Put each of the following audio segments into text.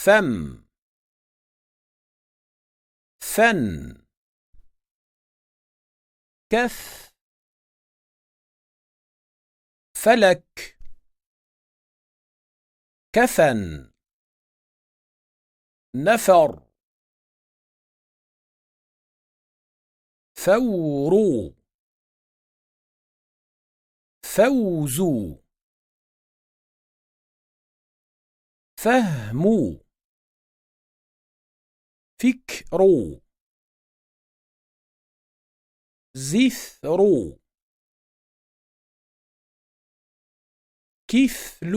فم فن كف فلك كفن نفر فور فوز فهم فكر زثر كفل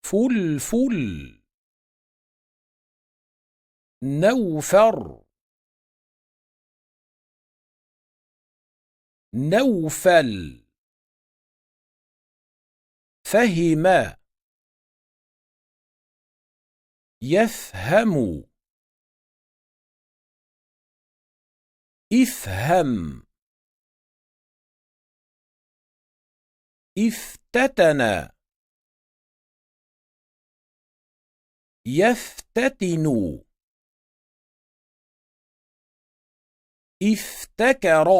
فلفل نوفر نوفل فهم يفهم افهم افتتن يفتتن افتكر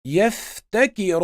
يفتكر